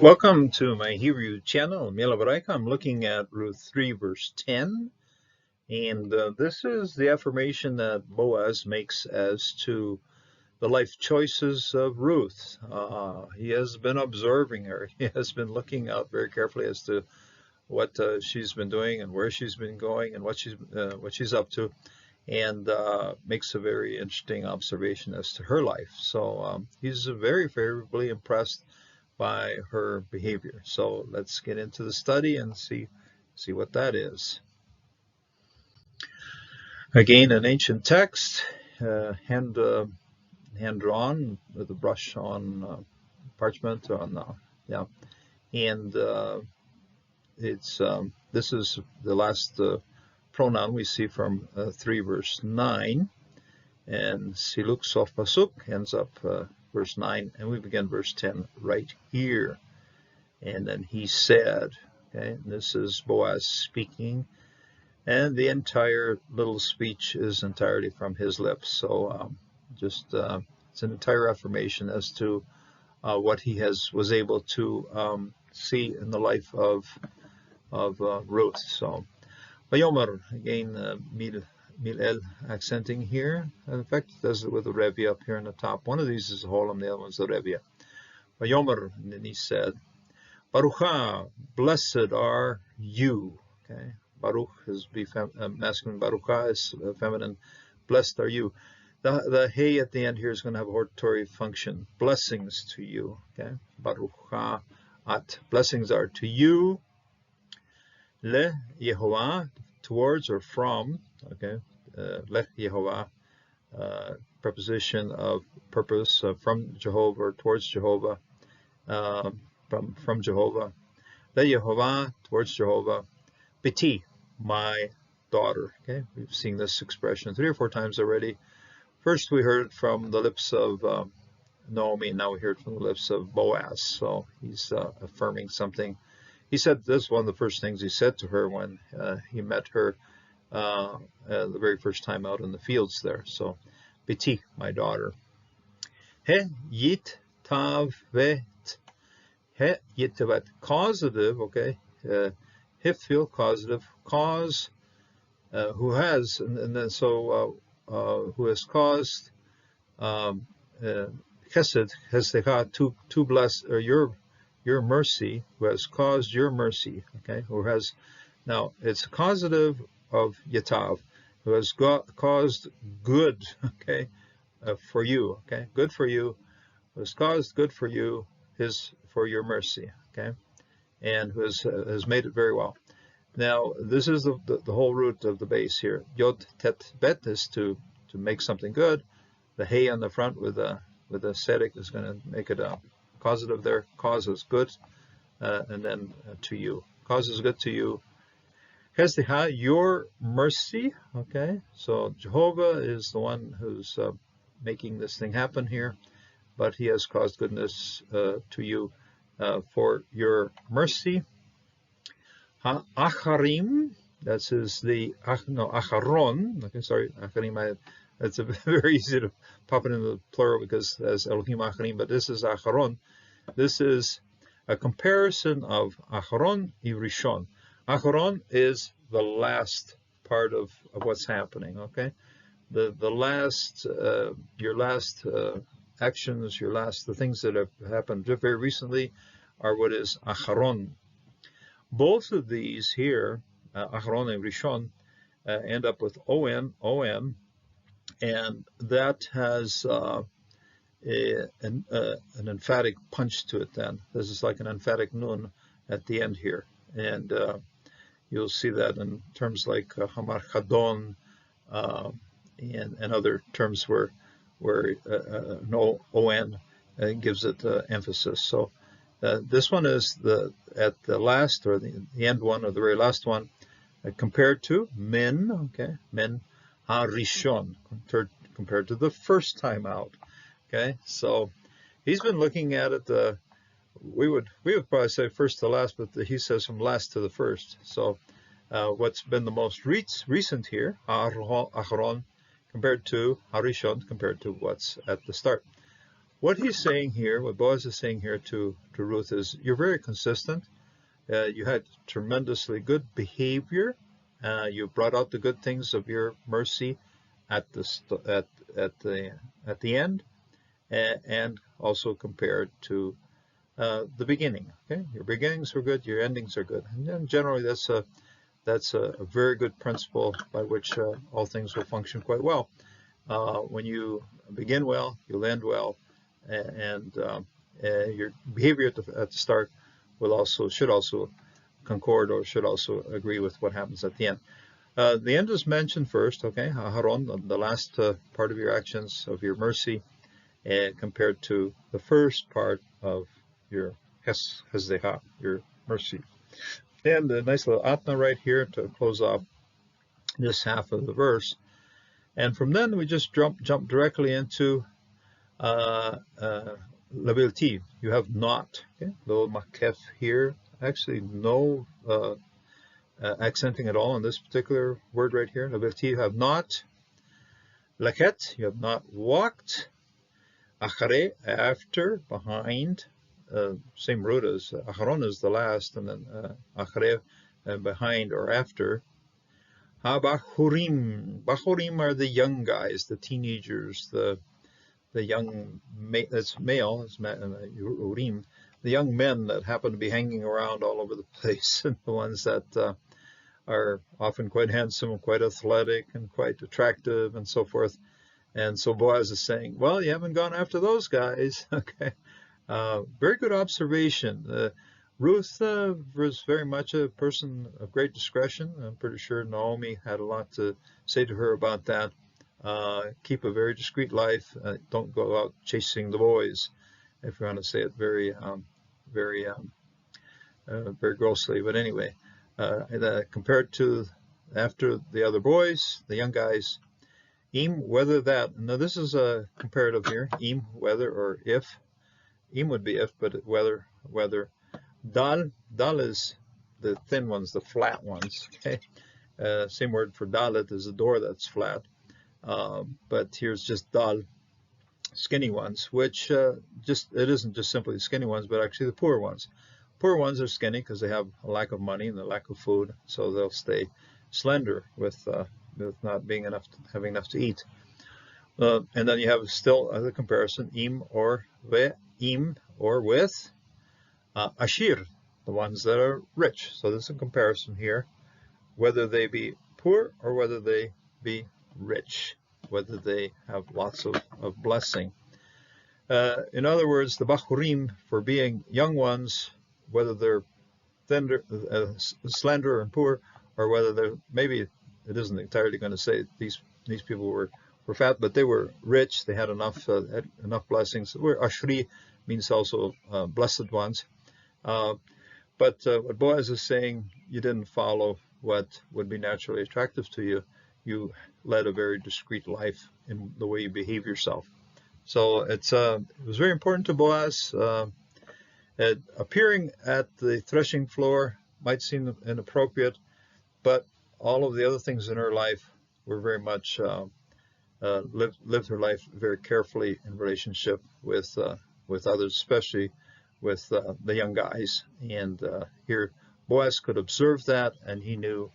Welcome to my Hebrew channel, Mila Baraika. I'm looking at Ruth 3, verse 10. And this is the affirmation that Boaz makes as to the life choices of Ruth. He has been observing her. He has been looking out very carefully as to what she's been doing and where she's been going and what she's up to, and makes a very interesting observation as to her life. So he's very favorably impressed by her behavior. So let's get into the study and see what that is. Again, an ancient text, hand drawn with a brush on parchment and it's this is the last pronoun we see from 3 verse 9, and siluk sof pasuk ends up verse 9, and we begin verse 10 right here. And then he said, okay, and this is Boaz speaking, and the entire little speech is entirely from his lips. So it's an entire affirmation as to what he was able to see in the life of Ruth. So Vayomer, again, Mil accenting here. In fact, it does it with the Rebbe up here in the top. One of these is the Holam, the other one's the Rebbe. Vayomer, and then he said, Barucha, blessed are you. Okay, Baruch is masculine, Barucha is feminine. Blessed are you. The hey at the end here is going to have a hortatory function. Blessings to you. Okay, Barucha at. Blessings are to you. Le Yehovah, towards or from. Okay, Le Yehovah, preposition of purpose, from Jehovah or towards Jehovah. From Jehovah. Le Yehovah, towards Jehovah. Biti, my daughter. Okay, we've seen this expression 3 or 4 times already. First we heard it from the lips of Naomi, now we hear it from the lips of Boaz. So he's affirming something. He said this is one of the first things he said to her when he met her the very first time out in the fields there. So, Biti, my daughter. He yit tavet. He yit tavet. Causative, okay. Hifil, causative. Cause, who has, and then so who has caused chesed, hesdecha, to bless, or your mercy, who has caused your mercy, okay, who has, now it's a causative of yatav, who has caused good, okay, for you, okay, good for you, who has caused good for you, for your mercy, okay, and who has made it very well. Now this is the whole root of the base here. Yod tet bet is to make something good. The hey on the front with a sedik is going to make it a causative there. Cause is good, and then to you. Cause is good to you. Hezdeha, your mercy. Okay, so Jehovah is the one who's making this thing happen here, but he has caused goodness to you for your mercy. Ha-acharim, that is the, acharon. Okay, sorry, acharim, it's very easy to pop it into the plural because as Elohim acharim, but this is acharon. This is a comparison of acharon Rishon. Acharon is the last part of what's happening, okay? The last, your last actions, the things that have happened very recently are what is acharon. Both of these here, acharon and Rishon, end up with on, and that has an emphatic punch to it. Then this is like an emphatic nun at the end here, and you'll see that in terms like hamar chadon and other terms where no on gives it emphasis. So this one is at the last, or the end one, or the very last one, compared to min. Okay, min harishon, compared to the first time out. Okay, so he's been looking at it. We would probably say first to last, but he says from last to the first. So what's been the most recent here, acharon, compared to harishon, compared to what's at the start. what he's saying here, what Boaz is saying here to Ruth is, you're very consistent. You had tremendously good behavior. You brought out the good things of your mercy at the end, and also compared to the beginning. Okay, your beginnings were good, your endings are good, and generally that's a very good principle by which all things will function quite well. When you begin well, you'll end well, and your behavior at the start should also concord, or should also agree with what happens at the end. The end is mentioned first, okay? Haron, the last part of your actions, of your mercy, compared to the first part of your hesdeha, your mercy. And a nice little atna right here to close off this half of the verse. And from then we just jump directly into labilti. You have not, okay? Little makef here. Actually, no accenting at all on this particular word right here. Labilti, you have not. Laket, you have not walked. Achare, after, behind. Same root as acharon is the last, and then achare, behind or after. Ha-bachurim. Bachurim are the young guys, the teenagers, the young, that's male, it's urim, the young men that happen to be hanging around all over the place, and the ones that are often quite handsome, quite athletic, and quite attractive, and so forth. And so Boaz is saying, well, you haven't gone after those guys. Okay. Very good observation. Ruth was very much a person of great discretion. I'm pretty sure Naomi had a lot to say to her about that. Keep a very discreet life. Don't go out chasing the boys, if you want to say it very grossly. But anyway, compared to after the other boys, the young guys, im, whether that. Now this is a comparative here. Im, whether, or if. Im would be if, but whether. Dal is the thin ones, the flat ones. Okay. Same word for dalet is a door that's flat. But here's just dal, skinny ones, which it isn't just simply the skinny ones, but actually the poor ones. Poor ones are skinny because they have a lack of money and a lack of food, so they'll stay slender with not having enough to eat. And then you have still the comparison, im or with ashir, the ones that are rich. So there's a comparison here, whether they be poor or whether they be rich, whether they have lots of blessing. In other words, the bachurim, for being young ones, whether they're slender and poor, or whether they're, maybe it isn't entirely going to say these people were fat, but they were rich. They had enough blessings. Ashri means also blessed ones. But what Boaz is saying, you didn't follow what would be naturally attractive to you. You led a very discreet life in the way you behave yourself. So it was very important to Boaz. Appearing at the threshing floor might seem inappropriate, but all of the other things in her life were very much lived her life very carefully in relationship with others, especially with the young guys. And here Boaz could observe that, and he knew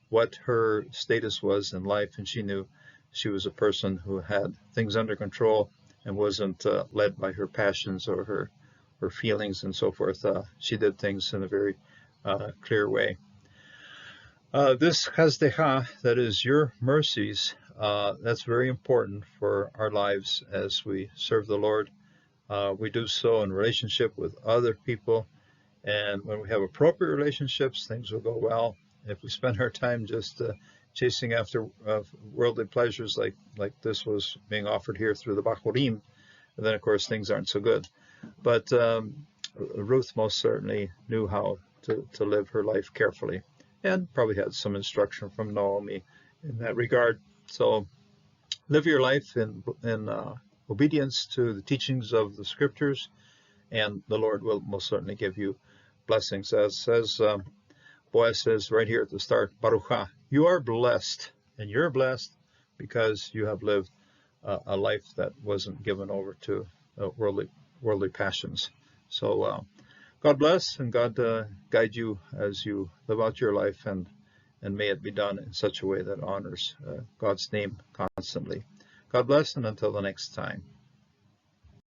what her status was in life, and she knew she was a person who had things under control and wasn't led by her passions or her feelings and so forth. She did things in a very clear way. This chazdecha, that is your mercies, that's very important for our lives as we serve the Lord. We do so in relationship with other people, and when we have appropriate relationships, things will go well. If we spend our time just chasing after worldly pleasures like this was being offered here through the bachurim, then of course things aren't so good. But Ruth most certainly knew how to live her life carefully, and probably had some instruction from Naomi in that regard. So live your life in obedience to the teachings of the scriptures, and the Lord will most certainly give you blessings. As Boaz says right here at the start, Baruch, you are blessed, and you're blessed because you have lived a life that wasn't given over to worldly passions. So God bless, and God guide you as you live out your life, and may it be done in such a way that honors God's name constantly. God bless, and until the next time.